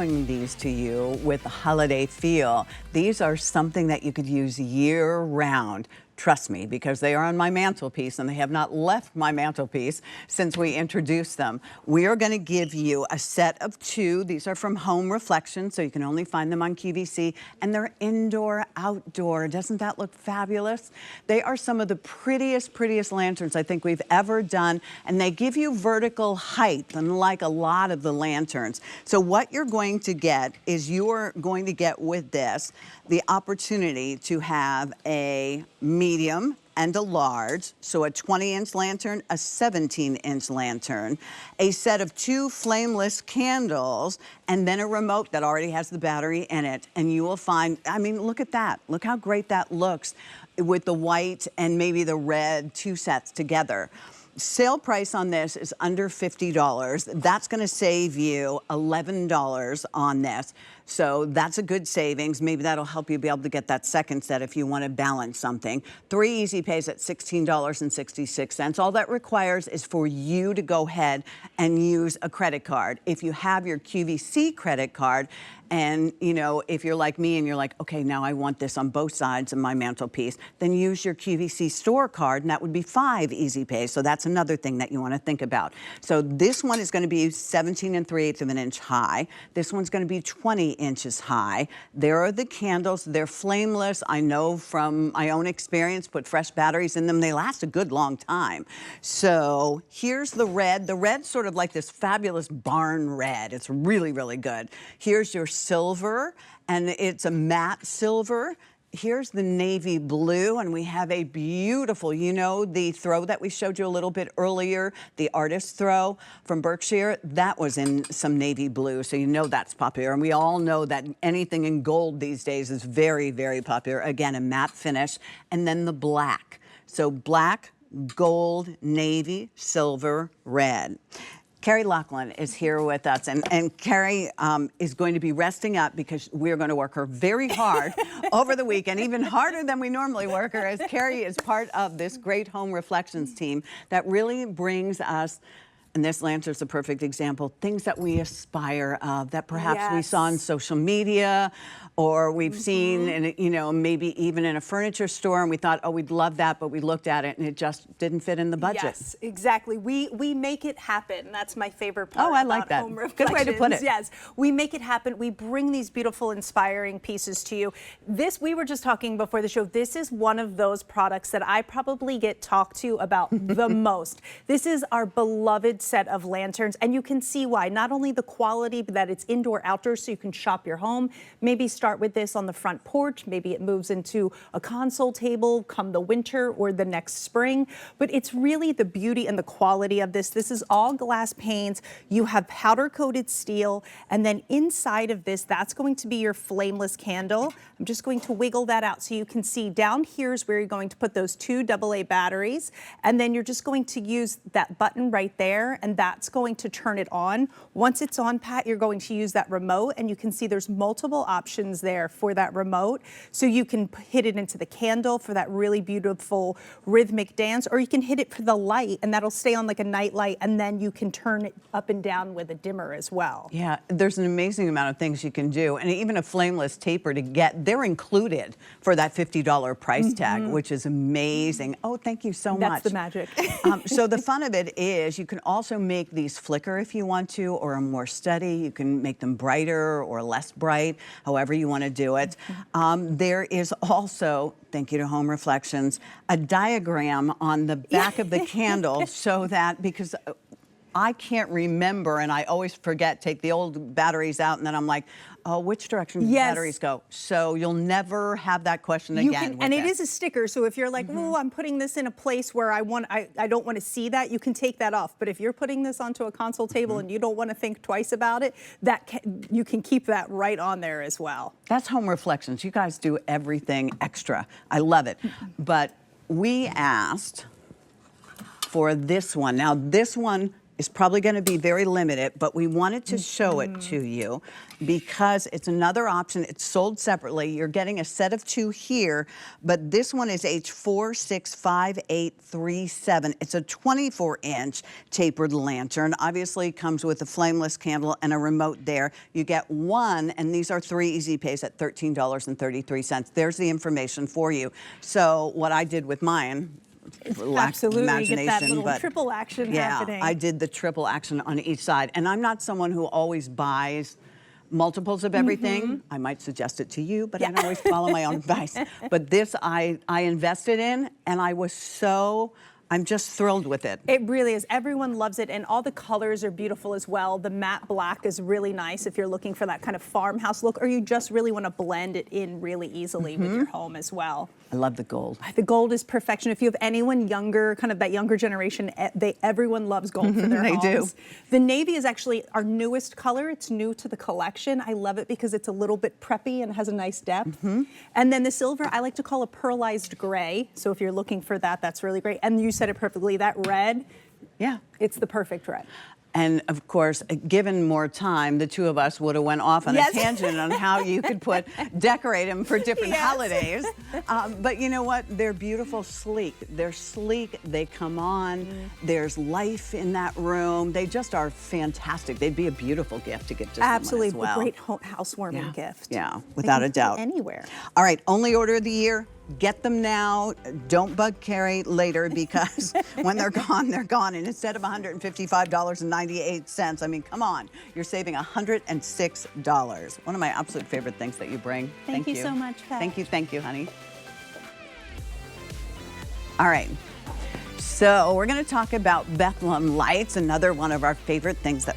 Showing these to you with a holiday feel. These are something that you could use year round. Trust me, because they are on my mantelpiece and they have not left my mantelpiece since we introduced them. We are going to give you a set of 2. These are from Home Reflections, so you can only find them on QVC, and they're indoor, outdoor. Doesn't that look fabulous? They are some of the prettiest lanterns I think we've ever done, and they give you vertical height, unlike a lot of the lanterns. So what you're going to get is you're going to get with this the opportunity to have a medium and a large, so a 20-inch lantern, a 17-inch lantern, a set of 2 flameless candles, and then a remote that already has the battery in it. And you will find, I mean, look at that. Look how great that looks with the white and maybe the red 2 sets together. Sale price on this is under $50. That's going to save you $11 on this. So that's a good savings. Maybe that'll help you be able to get that second set if you want to balance something. 3 easy pays at $16.66. All that requires is for you to go ahead and use a credit card. If you have your QVC credit card, and, you know, if you're like me and you're like, okay, now I want this on both sides of my mantelpiece, then use your QVC store card, and that would be 5 easy pays. So that's another thing that you want to think about. So this one is going to be 17 3/8 of an inch high. This one's going to be 20 inches high. There are the candles. They're flameless. I know from my own experience, put fresh batteries in them. They last a good long time. So here's the red. The red's sort of like this fabulous barn red. It's really good. Here's your silver, and it's a matte silver. Here's the navy blue, and we have a beautiful, you know, the throw that we showed you a little bit earlier, the artist throw from Berkshire, that was in some navy blue, so you know that's popular. And we all know that anything in gold these days is very popular. Again, a matte finish, and then the black. So black, gold, navy, silver, red. Carrie Lachlan is here with us, and Carrie is going to be resting up because we're going to work her very hard over the weekend, even harder than we normally work her, as Carrie is part of this great Home Reflections team that really brings us, and this lantern's a perfect example, things that we aspire of, that perhaps we saw on social media, or we've seen, in, you know, maybe even in a furniture store, and we thought, oh, we'd love that, but we looked at it and it just didn't fit in the budget. Yes, exactly. We make it happen. That's my favorite part. Oh, I like that. Good way to put it. Yes, we make it happen. We bring these beautiful, inspiring pieces to you. This, we were just talking before the show, this is one of those products that I probably get talked to about the most. This is our beloved set of lanterns, and you can see why. Not only the quality, but that it's indoor, outdoor, so you can shop your home. Maybe start with this on the front porch. Maybe it moves into a console table come the winter or the next spring. But it's really the beauty and the quality of this. This is all glass panes. You have powder coated steel, and then inside of this, that's going to be your flameless candle. I'm just going to wiggle that out so you can see down here is where you're going to put those 2 AA batteries, and then you're just going to use that button right there, and that's going to turn it on. Once it's on, Pat, you're going to use that remote, and you can see there's multiple options there for that remote. So you can hit it into the candle for that really beautiful rhythmic dance, or you can hit it for the light, and that'll stay on like a night light, and then you can turn it up and down with a dimmer as well. Yeah, there's an amazing amount of things you can do, and even a flameless taper to get, they're included for that $50 price tag, which is amazing. Oh, thank you so much. That's the magic. So the fun of it is you can also make these flicker if you want to, or a more steady. You can make them brighter or less bright, however you want to do it. There is also, thank you to Home Reflections, a diagram on the back of the candle so that, because I can't remember, and I always forget, take the old batteries out, and then I'm like, oh, which direction do the batteries go? So you'll never have that question again. And it is a sticker, so if you're like, oh, I'm putting this in a place where I don't want to see that, you can take that off. But if you're putting this onto a console table and you don't want to think twice about it, you can keep that right on there as well. That's Home Reflections. You guys do everything extra. I love it. But we asked for this one. Now, this one is probably going to be very limited, but we wanted to show it to you because it's another option. It's sold separately. You're getting a set of 2 here, but this one is H4, 6, 5, 8, 3, 7. It's a 24-inch tapered lantern. Obviously comes with a flameless candle and a remote there. You get 1, and these are 3 easy pays at $13.33. There's the information for you. So what I did with mine, Absolutely, imagination, you get that little but triple action yeah, happening. I did the triple action on each side, and I'm not someone who always buys multiples of everything. I might suggest it to you, but I don't always follow my own advice. But this I invested in, and I'm just thrilled with it. It really is. Everyone loves it, and all the colors are beautiful as well. The matte black is really nice if you're looking for that kind of farmhouse look, or you just really want to blend it in really easily with your home as well. I love the gold. The gold is perfection. If you have anyone younger, kind of that younger generation, everyone loves gold for their They homes. do. The navy is actually our newest color. It's new to the collection. I love it because it's a little bit preppy and has a nice depth. And then the silver, I like to call a pearlized gray. So if you're looking for that, that's really great. And you said it perfectly. That red, Yeah. it's the perfect red. And of course, given more time, the 2 of us would have went off on Yes. a tangent on how you could decorate them for different Yes. holidays. But you know what? They're beautiful, sleek. They're sleek. They come on. There's life in that room. They just are fantastic. They'd be a beautiful gift to get to someone Absolutely, as well. a great housewarming gift. Yeah, They without can a fit doubt. Anywhere. All right, only order of the year. Get them now. Don't bug Carrie later because when they're gone, they're gone. And instead of $155.98, I mean, come on, you're saving $106. One of my absolute favorite things that you bring. Thank you so much, Pat. Thank you, honey. All right. So we're going to talk about Bethlehem lights, another one of our favorite things that